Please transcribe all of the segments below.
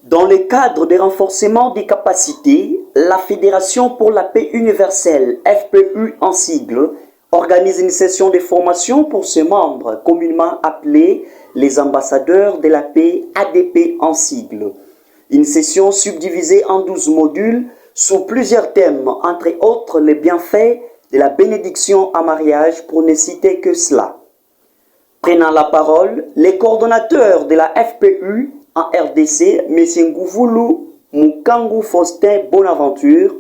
Dans le cadre du renforcement des capacités, la Fédération pour la paix universelle, FPU en sigle, organise une session de formation pour ses membres, communément appelés les ambassadeurs de la paix, ADP en sigle. Une session subdivisée en 12 modules sous plusieurs thèmes, entre autres les bienfaits de la bénédiction en mariage pour ne citer que cela. Prenant la parole, les coordonnateurs de la FPU en RDC, M. Ngouvulu Mukangu Faustin Bonaventure,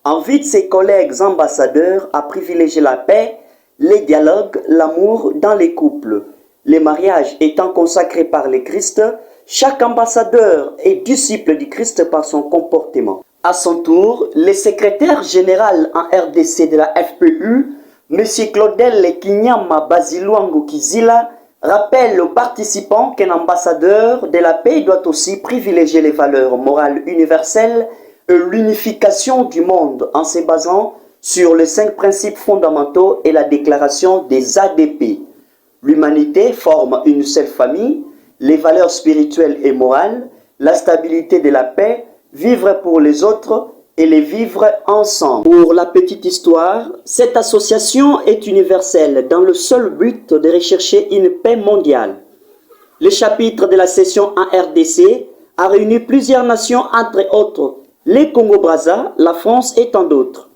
invite ses collègues ambassadeurs à privilégier la paix, les dialogues, l'amour dans les couples. Les mariages étant consacrés par le Christ, chaque ambassadeur est disciple du Christ par son comportement. À son tour, le secrétaire général en RDC de la FPU, M. Claudel Kinyama Basiluangu Kizila, rappelle aux participants qu'un ambassadeur de la paix doit aussi privilégier les valeurs morales universelles et l'unification du monde en se basant sur les 5 principes fondamentaux et la déclaration des ADP. L'humanité forme une seule famille, les valeurs spirituelles et morales, la stabilité de la paix, vivre pour les autres et les vivre ensemble. Pour la petite histoire, cette association est universelle dans le seul but de rechercher une paix mondiale. Le chapitre de la session en RDC a réuni plusieurs nations, entre autres les Congo-Brazza, la France et tant d'autres.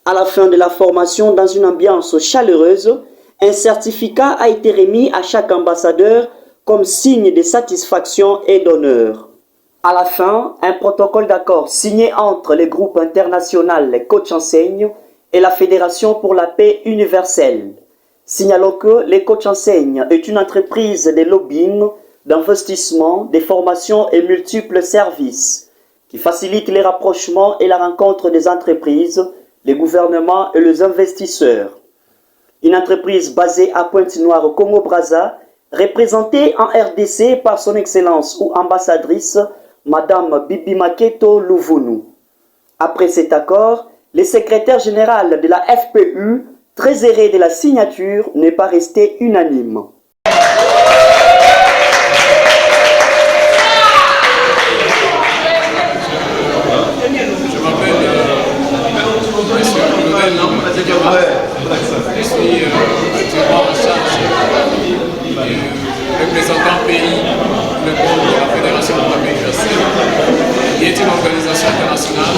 À la fin de la formation, dans une ambiance chaleureuse, un certificat a été remis à chaque ambassadeur comme signe de satisfaction et d'honneur. À la fin, un protocole d'accord signé entre le groupe international Les Coachs Enseignent et la Fédération pour la paix universelle. Signalons que Les Coachs Enseignent est une entreprise de lobbying, d'investissement, de formation et multiples services qui facilite les rapprochements et la rencontre des entreprises, les gouvernements et les investisseurs. Une entreprise basée à Pointe-Noire au Congo-Brazza, représentée en RDC par son Excellence ou ambassadrice, Madame Bibi Maketo Louvounou. Après cet accord, le secrétaire général de la FPU, très heureux de la signature, n'est pas resté unanime. Je m'appelle Monsieur Claudel Kinyama. Je suis actuellement en charge du représentant pays, le compte de la Fédération pour la paix universelle, qui est une organisation internationale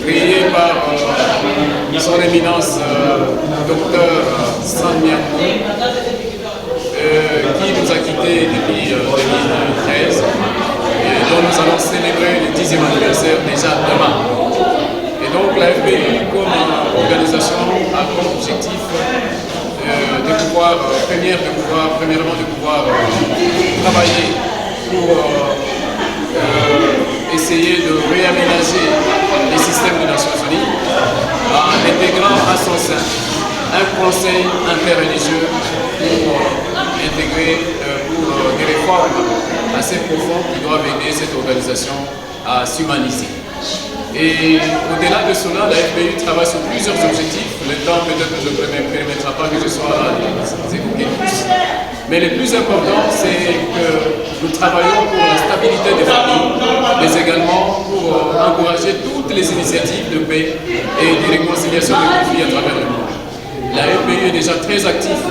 créée par son éminence Dr Sanyako, qui nous a quittés depuis 2013 et dont nous allons célébrer le 10e anniversaire déjà demain. Et donc la FPU comme organisation a comme objectif de pouvoir, premièrement de pouvoir travailler pour essayer de réaménager les systèmes des Nations Unies en intégrant à son sein un conseil interreligieux pour intégrer pour des réformes assez profondes qui doivent aider cette organisation à s'humaniser. Et au-delà de cela, la FPU travaille sur plusieurs objectifs. Le temps peut-être ne me permettra pas que je sois les évoquer tous. Mais le plus important, c'est que nous travaillons pour la stabilité des familles, mais également pour encourager toutes les initiatives de paix et de réconciliation des conflits à travers le monde. La FPU est déjà très active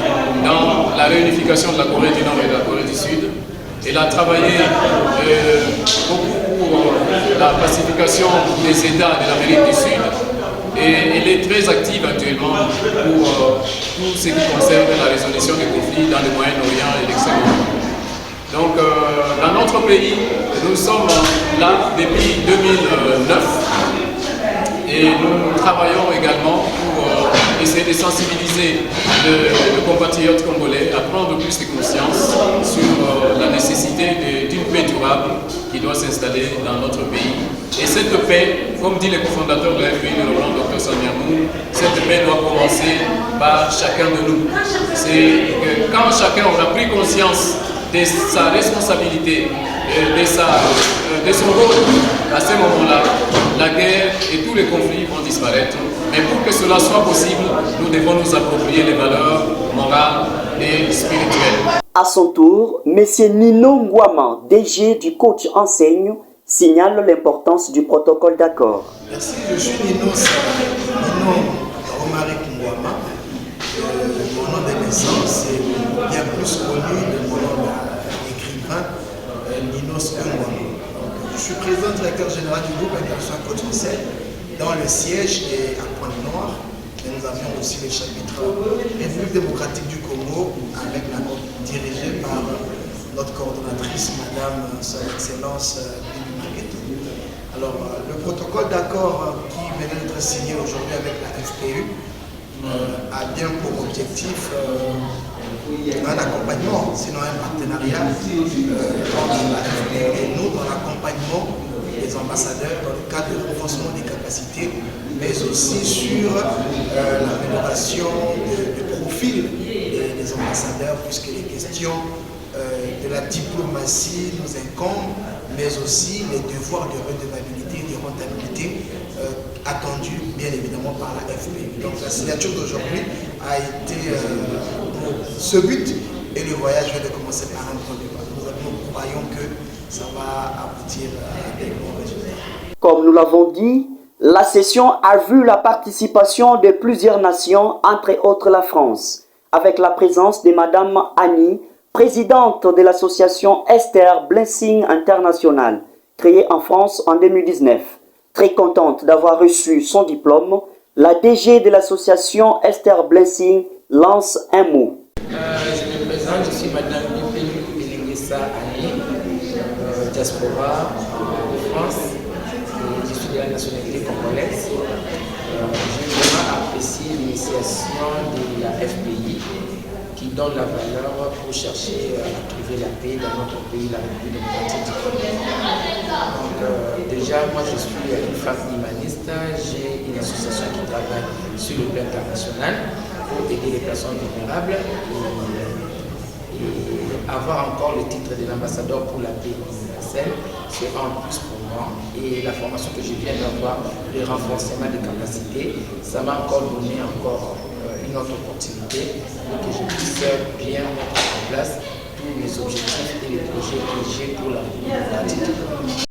dans la réunification de la Corée du Nord et de la Corée du Sud. Elle a travaillé beaucoup pour la pacification des États de l'Amérique du Sud et elle est très active actuellement pour tout ce qui concerne la résolution des conflits dans le Moyen-Orient et l'Extrême-Orient. Donc dans notre pays, nous sommes là depuis 2009 et nous travaillons également pour essayer de sensibiliser le compatriote congolais à prendre plus de conscience sur la nécessité d'une paix durable qui doit s'installer dans notre pays. Et cette paix, comme dit le cofondateur de la FPU, le Roland Dr Sanyako, cette paix doit commencer par chacun de nous. C'est que quand chacun aura pris conscience de sa responsabilité, de son rôle, à ce moment-là, la guerre et tous les conflits vont disparaître. Mais pour que cela soit possible, nous devons nous approprier les valeurs morales et spirituelles. À son tour, M. Nino Ngwama, DG du Coach Enseigne, signale l'importance du protocole d'accord. Merci, je suis Nino Romaric Mwama. Mon nom de naissance est bien plus connu de mon nom d'écrivain, Ninos Mwama. Je suis président directeur général du groupe International Cotricel dans le siège est à Pointe-Noire. Et nous avions aussi le chapitre République démocratique du Congo avec la dirigée par notre coordonnatrice, Madame Son Excellence Bibi Magueto. Alors, le protocole d'accord qui venait d'être signé aujourd'hui avec la FPU a bien pour objectif un accompagnement, sinon un partenariat entre la FPU et nous dans l'accompagnement des ambassadeurs dans le cadre du renforcement des capacités, mais aussi sur l'amélioration du profil des ambassadeurs, puisque les questions de la diplomatie nous incombent, mais aussi les devoirs de redevabilité et de rentabilité attendus bien évidemment par la FPU. Donc la signature d'aujourd'hui a été pour ce but et le voyage vient de commencer par un point de départ. Nous croyons que ça va aboutir à des bons résultats. Comme nous l'avons dit, la session a vu la participation de plusieurs nations, entre autres la France, avec la présence de Madame Annie, présidente de l'association Esther Blessing International, créée en France en 2019. Très contente d'avoir reçu son diplôme, la DG de l'association Esther Blessing lance un mot. Je me présente, je suis Madame Belengessa Annie, diaspora de France. Je suis de la nationalité congolaise. J'ai vraiment apprécié l'initiation de la FPI qui donne la valeur pour chercher à trouver la paix dans notre pays, la République démocratique du Congo. Donc déjà, moi je suis une femme humaniste, j'ai une association qui travaille sur le plan international pour aider les personnes vulnérables et avoir encore le titre de l'ambassadeur pour la paix universelle, c'est un plus pour moi. Et la formation que je viens d'avoir, le renforcement des capacités, ça m'a encore donné une autre opportunité pour que je puisse bien mettre en place tous mes objectifs et les projets que j'ai pour la République démocratique.